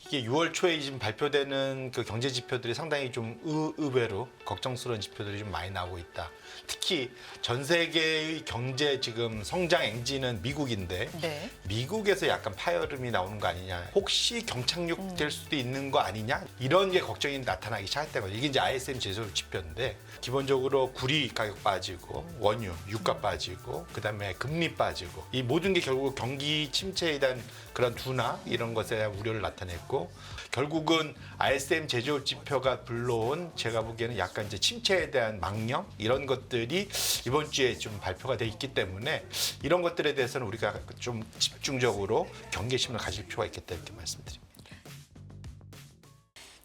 이게 6월 초에 지금 발표되는 그 경제 지표들이 상당히 좀 의외로 걱정스러운 지표들이 좀 많이 나오고 있다. 특히 전 세계의 경제 지금 성장 엔진은 미국인데 네. 미국에서 약간 파열음이 나오는 거 아니냐. 혹시 경착륙 될 수도 있는 거 아니냐. 이런 게 걱정이 나타나기 시작했다고요. 이게 이제 ISM 제조 지표인데 기본적으로 구리 가격 빠지고 원유, 유가 빠지고 그다음에 금리 빠지고 이 모든 게 결국 경기 침체에 대한 그런 둔화 이런 것에 대한 우려를 나타냈고 결국은 ISM 제조 지표가 불러온 제가 보기에는 약간 이제 침체에 대한 망령 이런 것들이 이번 주에 좀 발표가 돼 있기 때문에 이런 것들에 대해서는 우리가 좀 집중적으로 경계심을 가질 필요가 있겠다 이렇게 말씀드립니다.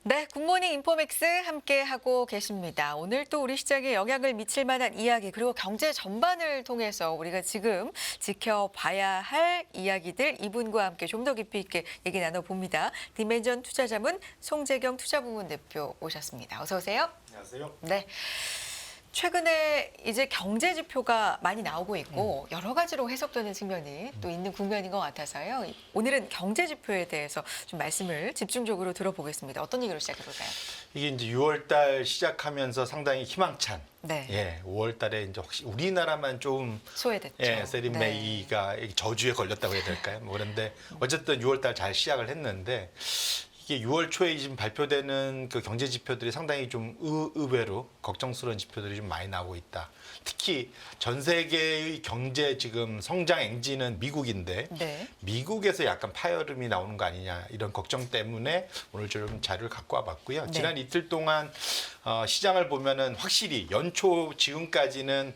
네, 굿모닝 인포맥스 함께 하고 계십니다. 오늘 또 우리 시장에 영향을 미칠 만한 이야기 그리고 경제 전반을 통해서 우리가 지금 지켜봐야 할 이야기들 이분과 함께 좀 더 깊이 있게 얘기 나눠봅니다. 디멘전 투자자문 송재경 투자부문 대표 오셨습니다. 어서 오세요. 안녕하세요. 네. 최근에 이제 경제 지표가 많이 나오고 있고 여러 가지로 해석되는 측면이 또 있는 국면인 것 같아서요. 오늘은 경제 지표에 대해서 좀 말씀을 집중적으로 들어보겠습니다. 어떤 얘기로 시작해 볼까요? 이게 이제 6월 달 시작하면서 상당히 희망찬. 네. 예, 5월 달에 이제 혹시 우리나라만 좀 소외됐죠. 예, 세린 네. 메이가 저주에 걸렸다고 해야 될까요? 뭐 그런데 어쨌든 6월 달 잘 시작을 했는데 이게 6월 초에 지금 발표되는 그 경제 지표들이 상당히 좀 의외로 걱정스러운 지표들이 좀 많이 나오고 있다. 특히 전 세계의 경제 지금 성장 엔진은 미국인데 네. 미국에서 약간 파열음이 나오는 거 아니냐 이런 걱정 때문에 오늘 좀 자료를 갖고 와봤고요. 네. 지난 이틀 동안 시장을 보면은 확실히 연초 지금까지는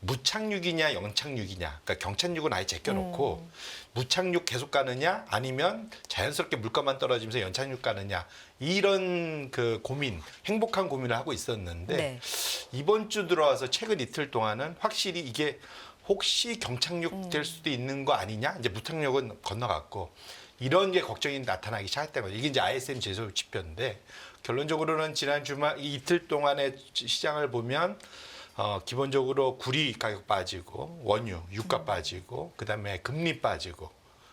무착륙이냐 영착륙이냐 그러니까 경착륙은 아예 제껴놓고 무착륙 계속 가느냐 아니면 자연스럽게 물가만 떨어지면서 연착륙 가느냐 이런 그 고민 행복한 고민을 하고 있었는데 네. 이번 주 들어와서 최근 이틀 동안은 확실히 이게 혹시 경착륙 될 수도 있는 거 아니냐 이제 무착륙은 건너갔고 이런 게 걱정이 나타나기 시작했던 거죠. 이게 이제 ISM 제조 지표인데 결론적으로는 지난 주말 이틀 동안의 시장을 보면 기본적으로 구리 가격 빠지고 원유, 유가 빠지고 그다음에 금리 빠지고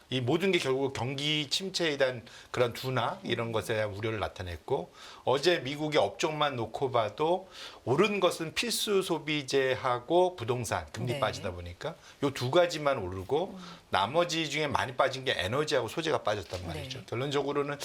이 모든 게 결국 경기 침체에 대한 그런 둔화 이런 것에 대한 우려를 나타냈고 어제 미국의 업종만 놓고 봐도 오른 것은 필수 소비재하고 부동산 금리 네. 빠지다 보니까 요 두 가지만 오르고 나머지 중에 많이 빠진 게 에너지하고 소재가 빠졌단 말이죠. 네. 결론적으로는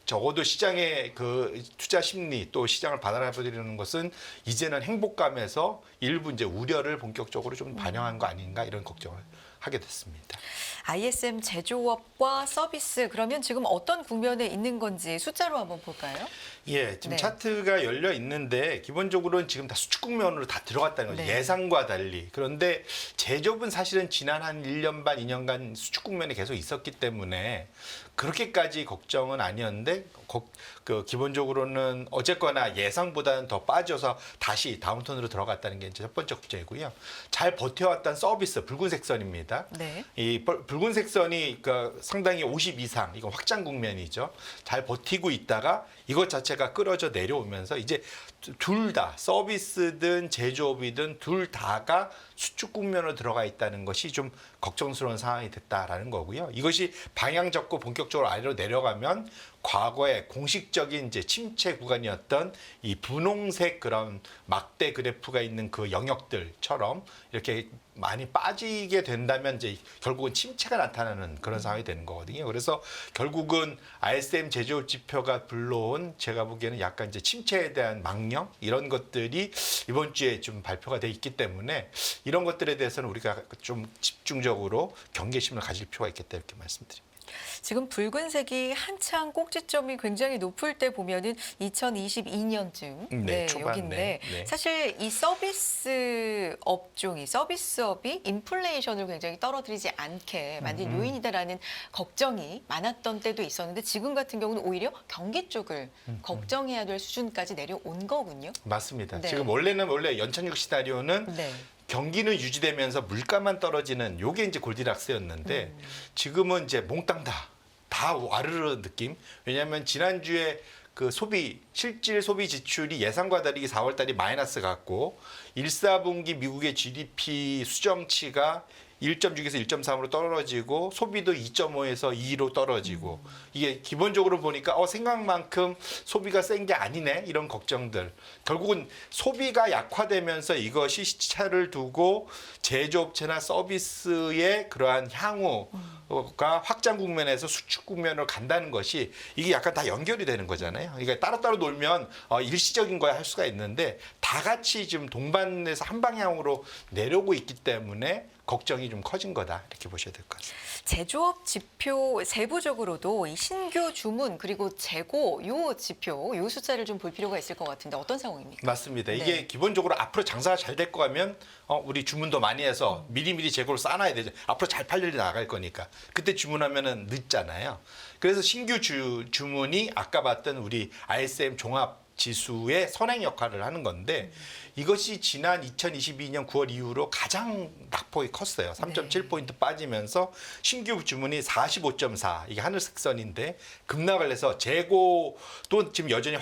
적어도 시장의 그 투자 심리 또 시장을 받아들이는 것은 이제는 행복감에서 일부 이제 우려를 본격적으로 좀 반영한 거 아닌가 이런 걱정을 하게 됐습니다. ISM 제조업과 서비스 그러면 지금 어떤 국면에 있는 건지 숫자로 한번 볼까요? 예, 지금 네. 차트가 열려 있는데 기본적으로는 지금 다 수축 국면으로 다 들어갔다는 거죠. 네. 예상과 달리. 그런데 제조업은 사실은 지난 한 1년 반, 2년간 수축 국면에 계속 있었기 때문에 그렇게까지 걱정은 아니었는데 기본적으로는 어쨌거나 예상보다는 더 빠져서 다시 다운턴으로 들어갔다는 게 이제 첫 번째 걱정이고요. 잘 버텨왔던 서비스 붉은색 선입니다. 네. 이 붉은색 선이 상당히 50 이상 이건 확장 국면이죠. 잘 버티고 있다가 이것 자체가 끌어져 내려오면서 이제 둘 다 서비스든 제조업이든 둘 다가 수축 국면으로 들어가 있다는 것이 좀 걱정스러운 상황이 됐다라는 거고요. 이것이 방향 잡고 본격적으로 아래로 내려가면 과거에 공식적인 이제 침체 구간이었던 이 분홍색 그런 막대 그래프가 있는 그 영역들처럼 이렇게 많이 빠지게 된다면 이제 결국은 침체가 나타나는 그런 상황이 되는 거거든요. 그래서 결국은 ISM 제조업 지표가 불러온 제가 보기에는 약간 이제 침체에 대한 망령 이런 것들이 이번 주에 좀 발표가 돼 있기 때문에 이런 것들에 대해서는 우리가 좀 집중적으로 경계심을 가질 필요가 있겠다 이렇게 말씀드립니다. 지금 붉은색이 한창 꼭지점이 굉장히 높을 때 보면은 2022년쯤 네, 초반에. 여기인데 네. 사실 이 서비스 업종이 서비스업이 인플레이션을 굉장히 떨어뜨리지 않게 만든 요인이다라는 걱정이 많았던 때도 있었는데 지금 같은 경우는 오히려 경기 쪽을 걱정해야 될 수준까지 내려온 거군요. 맞습니다. 네. 지금 원래 연착륙 시나리오는 네. 경기는 유지되면서 물가만 떨어지는 요게 이제 골디락스였는데 지금은 이제 몽땅 다 와르르 느낌. 왜냐하면 지난주에 그 실질 소비 지출이 예상과 다르게 4월 달이 마이너스 같고 1, 4분기 미국의 GDP 수정치가 1.6에서 1.3으로 떨어지고 소비도 2.5에서 2로 떨어지고 이게 기본적으로 보니까 생각만큼 소비가 센 게 아니네 이런 걱정들. 결국은 소비가 약화되면서 이것이 시차를 두고 제조업체나 서비스의 그러한 향후가 확장 국면에서 수축 국면으로 간다는 것이 이게 약간 다 연결이 되는 거잖아요. 그러니까 따로따로 놀면 일시적인 거야 할 수가 있는데 다 같이 지금 동반해서 한 방향으로 내려오고 있기 때문에 걱정이 좀 커진 거다 이렇게 보셔야 될 것 같습니다. 제조업 지표 세부적으로도 이 신규 주문 그리고 재고 요 지표 요 숫자를 좀 볼 필요가 있을 것 같은데 어떤 상황입니까? 맞습니다. 네. 이게 기본적으로 앞으로 장사가 잘 될 거면 우리 주문도 많이 해서 미리미리 재고를 쌓아놔야 되죠. 앞으로 잘 팔 일이 나갈 거니까. 그때 주문하면은 늦잖아요. 그래서 신규 주문이 아까 봤던 우리 ISM 종합 지수의 선행 역할을 하는 건데 이것이 지난 2022년 9월 이후로 가장 낙폭이 컸어요. 3.7포인트 빠지면서 신규 주문이 45.4 이게 하늘색 선인데 급락을 해서 재고도 지금 여전히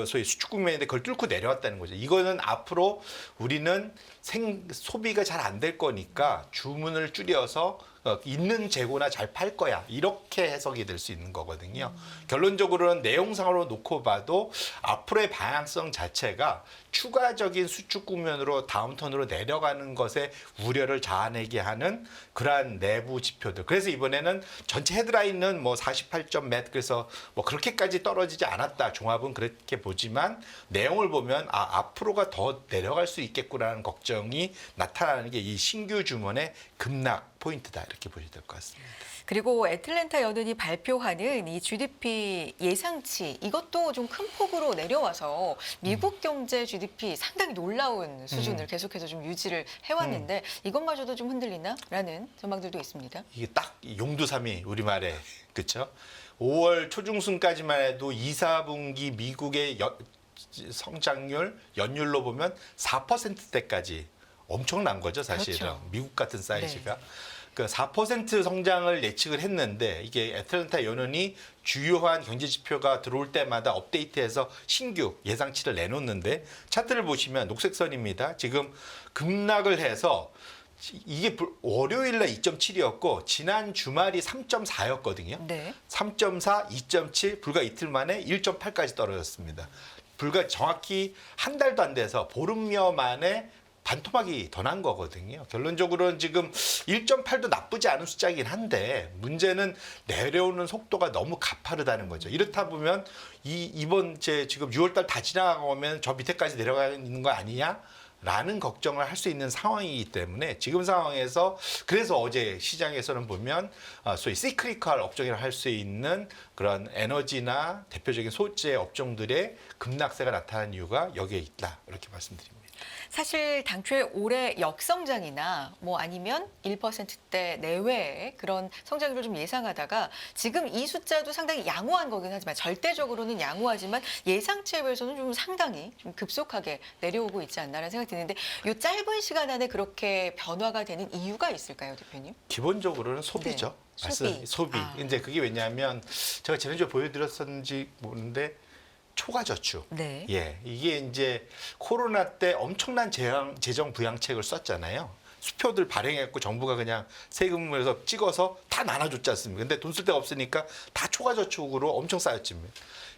소위 수축 국면인데 그걸 뚫고 내려왔다는 거죠. 이거는 앞으로 우리는 소비가 잘 안 될 거니까 주문을 줄여서 있는 재고나 잘 팔 거야 이렇게 해석이 될 수 있는 거거든요. 결론적으로는 내용상으로 놓고 봐도 앞으로의 방향성 자체가 추가적인 수축 국면으로 다운턴으로 내려가는 것에 우려를 자아내게 하는 그러한 내부 지표들. 그래서 이번에는 전체 헤드라인은 뭐 48점 몇 그래서 뭐 그렇게까지 떨어지지 않았다. 종합은 그렇게 보지만 내용을 보면 앞으로가 더 내려갈 수 있겠구나라는 걱정이 나타나는 게 이 신규 주문의 급락 포인트다 이렇게 보셔야 될 것 같습니다. 그리고 애틀랜타 연은이 발표하는 이 GDP 예상치 이것도 좀 큰 폭으로 내려와서 미국 경제 GDP 상당히 놀라운 수준을 계속해서 좀 유지를 해왔는데 이것마저도 좀 흔들리나라는 전망들도 있습니다. 이게 딱 용두삼이 우리말에 그렇죠? 5월 초중순까지만 해도 2, 4분기 미국의 성장률 연율로 보면 4%대까지 엄청난 거죠, 사실은. 그렇죠. 미국 같은 사이즈가. 네. 그 4% 성장을 예측을 했는데 이게 애틀랜타 연은이 주요한 경제 지표가 들어올 때마다 업데이트해서 신규 예상치를 내놓는데 차트를 보시면 녹색 선입니다. 지금 급락을 해서 이게 월요일 날 2.7이었고 지난 주말이 3.4였거든요. 네. 3.4, 2.7 불과 이틀 만에 1.8까지 떨어졌습니다. 불과 정확히 한 달도 안 돼서 보름여 만에 반토막이 더 난 거거든요. 결론적으로는 지금 1.8도 나쁘지 않은 숫자이긴 한데 문제는 내려오는 속도가 너무 가파르다는 거죠. 이렇다 보면 이번 지금 6월달 다 지나가면 저 밑에까지 내려가는 거 아니냐? 라는 걱정을 할 수 있는 상황이기 때문에 지금 상황에서 그래서 어제 시장에서는 보면 소위 시크리컬 업종이라 할 수 있는 그런 에너지나 대표적인 소재 업종들의 급락세가 나타난 이유가 여기에 있다 이렇게 말씀드립니다. 사실 당초에 올해 역성장이나 뭐 아니면 1%대 내외의 그런 성장률을 좀 예상하다가 지금 이 숫자도 상당히 양호한 거긴 하지만 절대적으로는 양호하지만 예상치에 비해서는 좀 상당히 좀 급속하게 내려오고 있지 않나라는 생각이 드는데 이 짧은 시간 안에 그렇게 변화가 되는 이유가 있을까요, 대표님? 기본적으로는 소비죠. 네, 소비. 근데 그게 왜냐하면 제가 지난주에 보여드렸었는지 모르는데 초과 저축. 네. 예, 이게 이제 코로나 때 엄청난 재정 부양책을 썼잖아요. 수표들 발행했고 정부가 그냥 세금에서 찍어서 다 나눠줬지 않습니까? 근데 돈 쓸 데가 없으니까 다 초과 저축으로 엄청 쌓였지.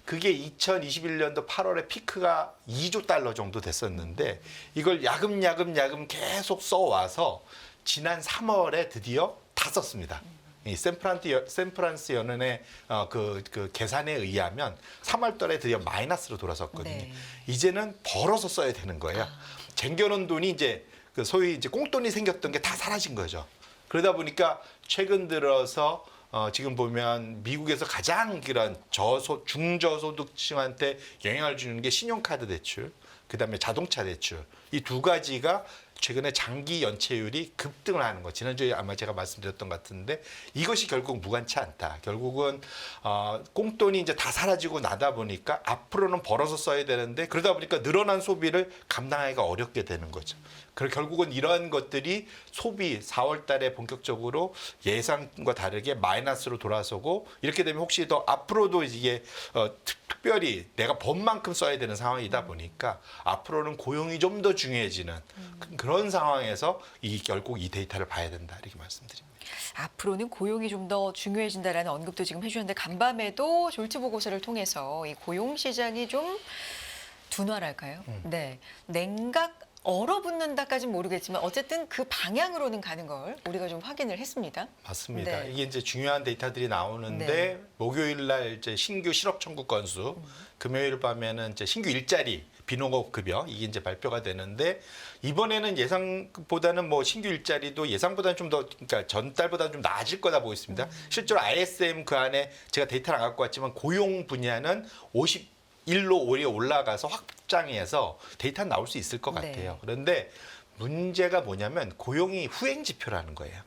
그게 2021년도 8월에 피크가 2조 달러 정도 됐었는데 이걸 야금야금 계속 써와서 지난 3월에 드디어 다 썼습니다. 이 샌프란스 연은의 그 계산에 의하면 3월달에 드디어 마이너스로 돌아섰거든요. 네. 이제는 벌어서 써야 되는 거예요. 쟁겨놓은 돈이 이제 그 소위 이제 꽁돈이 생겼던 게 다 사라진 거죠. 그러다 보니까 최근 들어서 지금 보면 미국에서 가장 그런 중저소득층한테 영향을 주는 게 신용카드 대출, 그다음에 자동차 대출 이 두 가지가 최근에 장기 연체율이 급등을 하는 거. 지난주에 아마 제가 말씀드렸던 것 같은데 이것이 결국 무관치 않다. 결국은 꽁돈이 이제 다 사라지고 나다 보니까 앞으로는 벌어서 써야 되는데 그러다 보니까 늘어난 소비를 감당하기가 어렵게 되는 거죠. 그래서 결국은 이러한 것들이 소비 4월 달에 본격적으로 예상과 다르게 마이너스로 돌아서고 이렇게 되면 혹시 더 앞으로도 이게 특별히 내가 법만큼 써야 되는 상황이다 보니까 앞으로는 고용이 좀 더 중요해지는 그런 상황에서 결국 이 데이터를 봐야 된다 이렇게 말씀드립니다. 앞으로는 고용이 좀 더 중요해진다라는 언급도 지금 해주셨는데 간밤에도 졸지 보고서를 통해서 이 고용 시장이 좀 둔화랄까요? 네, 냉각 얼어붙는다까지는 모르겠지만 어쨌든 그 방향으로는 가는 걸 우리가 좀 확인을 했습니다. 맞습니다. 네. 이게 이제 중요한 데이터들이 나오는데 네. 목요일 날 이제 신규 실업 청구 건수, 금요일 밤에는 이제 신규 일자리 비농업 급여 이게 이제 발표가 되는데 이번에는 예상보다는 뭐 신규 일자리도 예상보다는 좀 더 그러니까 전달보다는 좀 나아질 거다 보고 있습니다. 실제로 ISM 그 안에 제가 데이터를 안 갖고 왔지만 고용 분야는 51로 오히려 올라가서 확장해서 데이터 나올 수 있을 것 네. 같아요. 그런데 문제가 뭐냐면 고용이 후행 지표라는 거예요.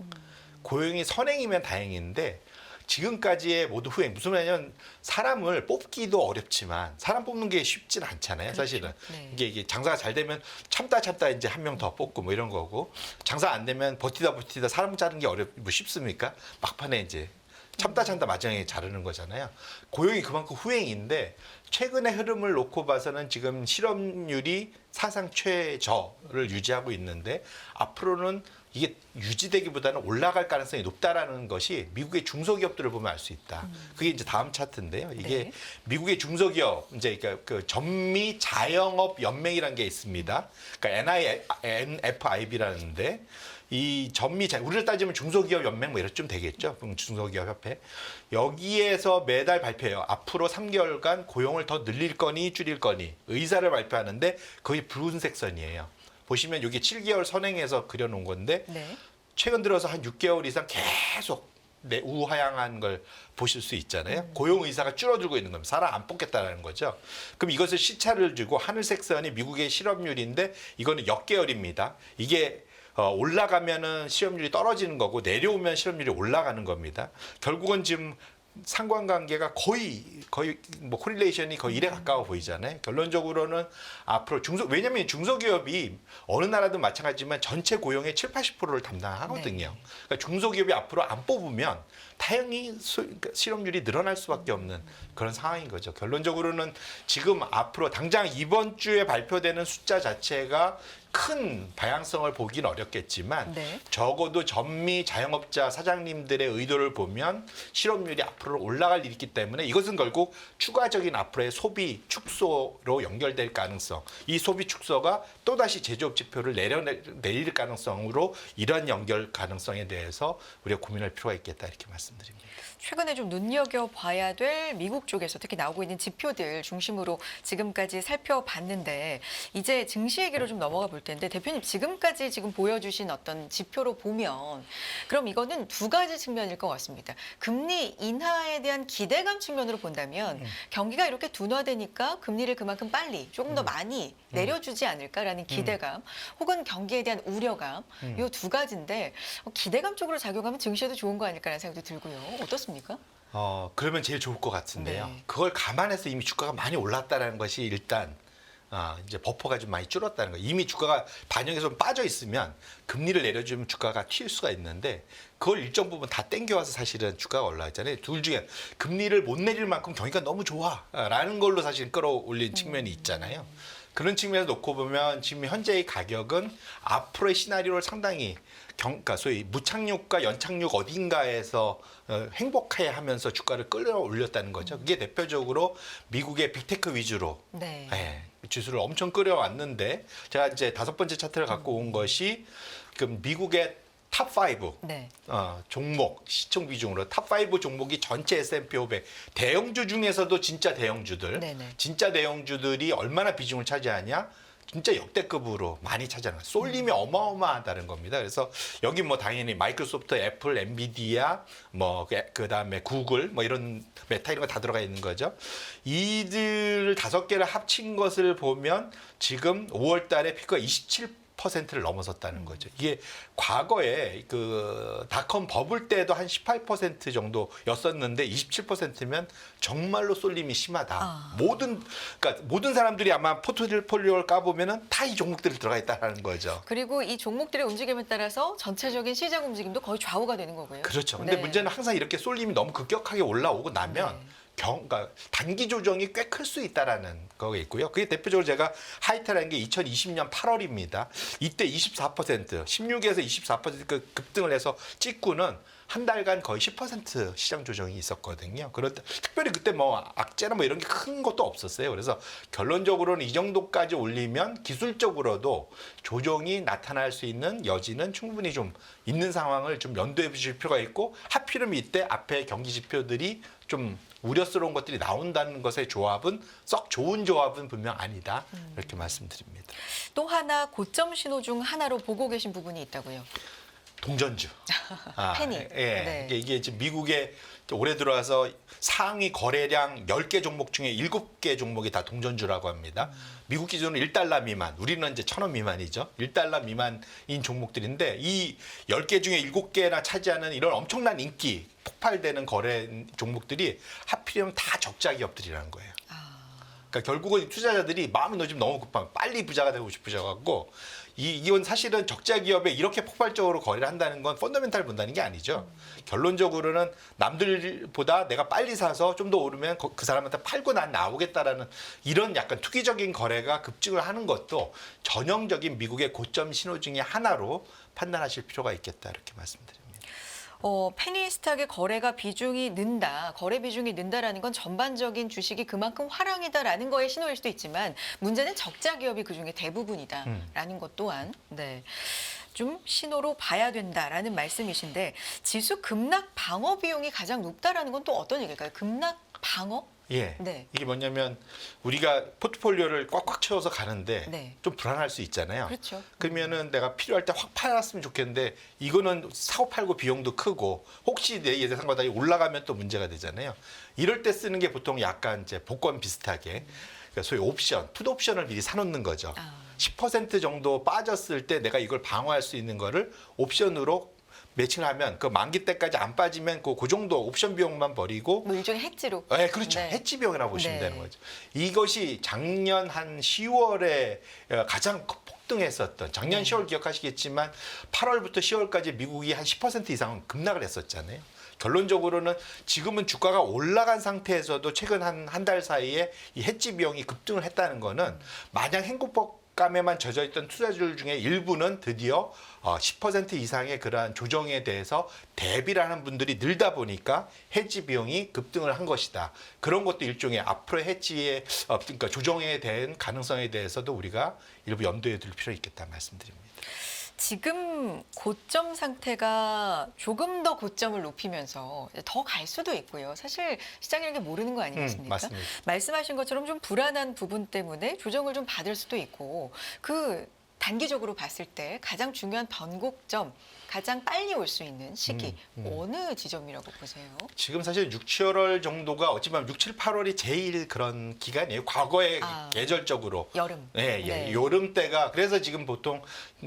고용이 선행이면 다행인데 지금까지의 모든 후행 무슨 말이냐면 사람을 뽑기도 어렵지만 사람 뽑는 게 쉽진 않잖아요. 사실은 네. 이게 장사가 잘 되면 참다 이제 한 명 더 뽑고 뭐 이런 거고 장사 안 되면 버티다 사람 자르는 게 뭐 쉽습니까? 막판에 이제 참다 마지막에 자르는 거잖아요. 고용이 그만큼 후행인데 최근의 흐름을 놓고 봐서는 지금 실업률이 사상 최저를 유지하고 있는데 앞으로는 이게 유지되기보다는 올라갈 가능성이 높다라는 것이 미국의 중소기업들을 보면 알 수 있다. 그게 이제 다음 차트인데요. 이게 네. 미국의 중소기업 이제 그러니까 그 전미 자영업 연맹이라는 게 있습니다. 그러니까 NFIB라는데 이 우리를 따지면 중소기업 연맹 뭐 이렇쯤 되겠죠. 중소기업 협회. 여기에서 매달 발표해요. 앞으로 3개월간 고용을 더 늘릴 거니 줄일 거니 의사를 발표하는데 거의 붉은색 선이에요. 보시면 여기 7개월 선행해서 그려놓은 건데 네. 최근 들어서 한 6개월 이상 계속 우하향한 걸 보실 수 있잖아요. 고용 의사가 줄어들고 있는 겁니다. 사람 안 뽑겠다라는 거죠. 그럼 이것을 시차를 주고 하늘색 선이 미국의 실업률인데 이거는 역계열입니다. 이게 올라가면은 실업률이 떨어지는 거고 내려오면 실업률이 올라가는 겁니다. 결국은 지금 상관관계가 거의 뭐 코릴레이션이 거의 1에 가까워 보이잖아요. 결론적으로는 앞으로 왜냐하면 중소기업이 어느 나라도 마찬가지지만 전체 고용의 70-80%를 담당하거든요. 네. 그러니까 중소기업이 앞으로 안 뽑으면 다행히 그러니까 실업률이 늘어날 수밖에 없는 그런 상황인 거죠. 결론적으로는 지금 앞으로 당장 이번 주에 발표되는 숫자 자체가 큰 방향성을 보긴 어렵겠지만 네. 적어도 전미 자영업자 사장님들의 의도를 보면 실업률이 앞으로 올라갈 일이 있기 때문에 이것은 결국 추가적인 앞으로의 소비 축소로 연결될 가능성, 이 소비 축소가 또다시 제조업 지표를 내릴 가능성으로 이러한 연결 가능성에 대해서 우리가 고민할 필요가 있겠다 이렇게 말씀드립니다. 최근에 좀 눈여겨봐야 될 미국 쪽에서 특히 나오고 있는 지표들 중심으로 지금까지 살펴봤는데 이제 증시 얘기로 좀 넘어가 볼 텐데 대표님 지금까지 지금 보여주신 어떤 지표로 보면 그럼 이거는 두 가지 측면일 것 같습니다. 금리 인하에 대한 기대감 측면으로 본다면 경기가 이렇게 둔화되니까 금리를 그만큼 빨리 조금 더 많이 내려주지 않을까라는 기대감 혹은 경기에 대한 우려감 이 두 가지인데 기대감 쪽으로 작용하면 증시에도 좋은 거 아닐까라는 생각도 들고요. 어떻습니까? 그러면 제일 좋을 것 같은데요. 네. 그걸 감안해서 이미 주가가 많이 올랐다라는 것이 일단 이제 버퍼가 좀 많이 줄었다는 거예요. 이미 주가가 반영해서 좀 빠져 있으면 금리를 내려주면 주가가 튈 수가 있는데 그걸 일정 부분 다 땡겨와서 사실은 주가가 올라왔잖아요. 둘 중에 금리를 못 내릴 만큼 경기가 너무 좋아라는 걸로 사실 끌어올린 측면이 있잖아요. 그런 측면에서 놓고 보면 지금 현재의 가격은 앞으로의 시나리오를 상당히 그러니까 소위 무착륙과 연착륙 어딘가에서 행복해 하면서 주가를 끌어올렸다는 거죠. 그게 대표적으로 미국의 빅테크 위주로 네. 지수를 엄청 끌어왔는데 제가 이제 5번째 차트를 갖고 온 것이 그 미국의 탑5 네. 종목 시총 비중으로 탑5 종목이 전체 S&P 500 대형주 중에서도 진짜 대형주들 네네. 진짜 대형주들이 얼마나 비중을 차지하냐 진짜 역대급으로 많이 차지하는 거예요. 쏠림이 어마어마하다는 겁니다. 그래서 여기 뭐 당연히 마이크로소프트, 애플, 엔비디아, 뭐 그다음에 구글, 뭐 이런 메타 이런 거 다 들어가 있는 거죠. 이들 5개를 합친 것을 보면 지금 5월 달에 피크가 27%를 넘어섰다는 거죠. 이게 과거에 그 닷컴 버블 때도 한 18% 정도였었는데 27%면 정말로 쏠림이 심하다. 그러니까 모든 사람들이 아마 포트폴리오를 까보면은 다 이 종목들이 들어가 있다는 거죠. 그리고 이 종목들의 움직임에 따라서 전체적인 시장 움직임도 거의 좌우가 되는 거고요. 그렇죠. 근데 네. 문제는 항상 이렇게 쏠림이 너무 급격하게 올라오고 나면 그러니까 단기 조정이 꽤 클 수 있다라는 거가 있고요. 그게 대표적으로 제가 하이테라는 게 2020년 8월입니다. 이때 24%, 16에서 24% 급등을 해서 찍고는 한 달간 거의 10% 시장 조정이 있었거든요. 그런데 특별히 그때 뭐 악재나 뭐 이런 게 큰 것도 없었어요. 그래서 결론적으로는 이 정도까지 올리면 기술적으로도 조정이 나타날 수 있는 여지는 충분히 좀 있는 상황을 좀 염두에 두실 필요가 있고, 하필이면 이때 앞에 경기 지표들이 좀 우려스러운 것들이 나온다는 것의 조합은 썩 좋은 조합은 분명 아니다. 이렇게 말씀드립니다. 또 하나 고점 신호 중 하나로 보고 계신 부분이 있다고요. 동전주. 페니. 예. 네. 이게 지금 미국에 올해 들어와서 상위 거래량 10개 종목 중에 7개 종목이 다 동전주라고 합니다. 미국 기준으로 1달러 미만, 우리는 이제 1,000원 미만이죠. 1달러 미만인 종목들인데 이 10개 중에 7개나 차지하는 이런 엄청난 인기, 폭발되는 거래 종목들이 하필이면 다 적자 기업들이라는 거예요. 그러니까 결국은 투자자들이 마음이 요즘 너무 급하고 빨리 부자가 되고 싶으셔갖고 이건 사실은 적자 기업에 이렇게 폭발적으로 거래를 한다는 건 펀더멘탈 본다는 게 아니죠. 결론적으로는 남들보다 내가 빨리 사서 좀 더 오르면 그 사람한테 팔고 난 나오겠다라는 이런 약간 투기적인 거래가 급증을 하는 것도 전형적인 미국의 고점 신호 중에 하나로 판단하실 필요가 있겠다 이렇게 말씀드립니다. 페니스탁의 거래가 비중이 는다, 거래 비중이 는다라는 건 전반적인 주식이 그만큼 화랑이다라는 거의 신호일 수도 있지만 문제는 적자 기업이 그중에 대부분이다라는 것 또한 좀 신호로 봐야 된다라는 말씀이신데, 지수 급락 방어 비용이 가장 높다라는 건 또 어떤 얘기일까요? 급락 방어? 예. 네. 이게 뭐냐면 우리가 포트폴리오를 꽉꽉 채워서 가는데 네. 좀 불안할 수 있잖아요. 그렇죠. 그러면은 내가 필요할 때 확 팔았으면 좋겠는데 이거는 사고 팔고 비용도 크고 혹시 내 예상보다 올라가면 또 문제가 되잖아요. 이럴 때 쓰는 게 보통 약간 이제 복권 비슷하게 그러니까 소위 옵션, 풋 옵션을 미리 사놓는 거죠. 10% 정도 빠졌을 때 내가 이걸 방어할 수 있는 거를 옵션으로 매칭을 하면 그 만기 때까지 안 빠지면 그 정도 옵션 비용만 버리고 뭐 일종의 해지로. 네, 그렇죠. 네. 해지 비용이라고 보시면 네. 되는 거죠. 이것이 작년 한 10월에 가장 폭등했었던 작년 10월 기억하시겠지만 8월부터 10월까지 미국이 한 10% 이상은 급락을 했었잖아요. 결론적으로는 지금은 주가가 올라간 상태에서도 최근 한 달 사이에 이 해지 비용이 급등을 했다는 거는 마냥 행복감에만 젖어 있던 투자자들 중에 일부는 드디어 10% 이상의 그러한 조정에 대해서 대비를 하는 분들이 늘다 보니까 해지 비용이 급등을 한 것이다. 그런 것도 일종의 앞으로의 해지의 그러니까 조정에 대한 가능성에 대해서도 우리가 일부 염두에 둘 필요 있겠다 말씀드립니다. 지금 고점 상태가 조금 더 고점을 높이면서 더 갈 수도 있고요. 사실 시장이라는 게 모르는 거 아니겠습니까? 맞습니다. 말씀하신 것처럼 좀 불안한 부분 때문에 조정을 좀 받을 수도 있고, 그 단기적으로 봤을 때 가장 중요한 변곡점, 가장 빨리 올 수 있는 시기 어느 지점이라고 보세요? 지금 사실 6, 7월 정도가 어찌 보면 6, 7, 8월이 제일 그런 기간이에요. 과거에 계절적으로. 여름. 네, 네. 여름 때가 그래서 지금 보통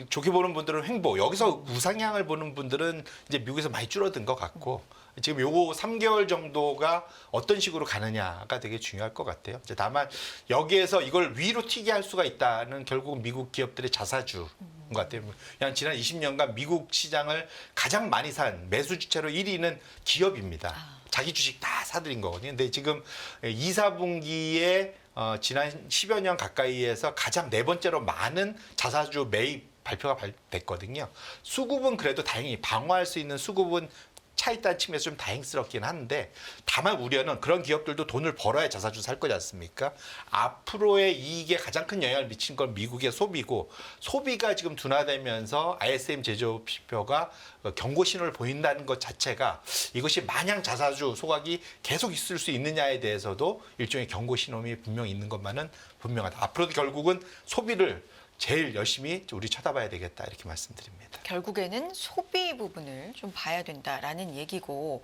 좋게 보는 분들은 횡보, 여기서 우상향을 보는 분들은 이제 미국에서 많이 줄어든 것 같고 지금 요거 3개월 정도가 어떤 식으로 가느냐가 되게 중요할 것 같아요. 이제 다만 여기에서 이걸 위로 튀게 할 수가 있다는 결국 미국 기업들의 자사주 것 같아요. 그냥 지난 20년간 미국 시장을 가장 많이 산 매수 주체로 1위는 기업입니다. 자기 주식 다 사들인 거거든요. 근데 지금 2, 4분기에 지난 10여 년 가까이에서 가장 네 번째로 많은 자사주 매입 발표가 됐거든요. 수급은 그래도 다행히 방어할 수 있는 수급은 차 있다는 측면에서 좀 다행스럽긴 한데, 다만 우려는 그런 기업들도 돈을 벌어야 자사주 살 거지 않습니까? 앞으로의 이익에 가장 큰 영향을 미친 건 미국의 소비고, 소비가 지금 둔화되면서 ISM 제조업 지표가 경고 신호를 보인다는 것 자체가 이것이 마냥 자사주 소각이 계속 있을 수 있느냐에 대해서도 일종의 경고 신호이 분명히 있는 것만은 분명하다. 앞으로도 결국은 소비를 제일 열심히 우리 쳐다봐야 되겠다 이렇게 말씀드립니다. 결국에는 소비 부분을 좀 봐야 된다라는 얘기고,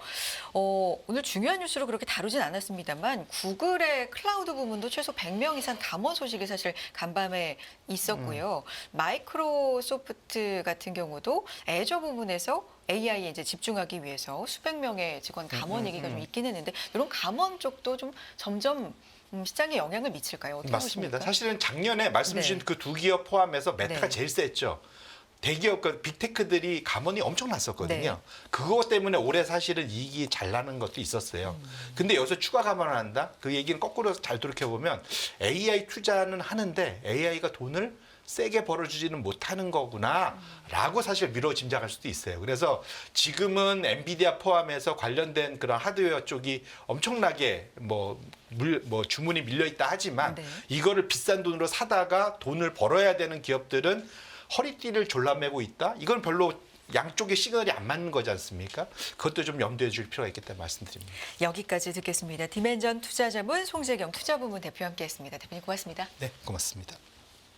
오늘 중요한 뉴스로 그렇게 다루진 않았습니다만 구글의 클라우드 부문도 최소 100명 이상 감원 소식이 사실 간밤에 있었고요. 마이크로소프트 같은 경우도 애저 부분에서 AI에 이제 집중하기 위해서 수백 명의 직원 감원 얘기가 좀 있긴 했는데, 이런 감원 쪽도 좀 점점 시장에 영향을 미칠까요? 어떻게 맞습니다. 보십니까? 사실은 작년에 말씀 주신 네. 그 두 기업 포함해서 메타가 네. 제일 셌죠. 대기업 빅테크들이 감원이 엄청 났었거든요. 네. 그것 때문에 올해 사실은 이익이 잘 나는 것도 있었어요. 근데 여기서 추가 감원을 한다? 그 얘기는 거꾸로 잘 돌이켜보면 AI 투자는 하는데 AI가 돈을 세게 벌어주지는 못하는 거구나라고 사실 미뤄 짐작할 수도 있어요. 그래서 지금은 엔비디아 포함해서 관련된 그런 하드웨어 쪽이 엄청나게 뭐 주문이 밀려 있다 하지만 네. 이거를 비싼 돈으로 사다가 돈을 벌어야 되는 기업들은 허리띠를 졸라매고 있다? 이건 별로 양쪽의 시그널이 안 맞는 거지 않습니까? 그것도 좀 염두에 줄 필요가 있겠다는 말씀드립니다. 여기까지 듣겠습니다. 디멘전 투자자문 송재경 투자부문 대표 함께했습니다. 대표님 고맙습니다. 네, 고맙습니다.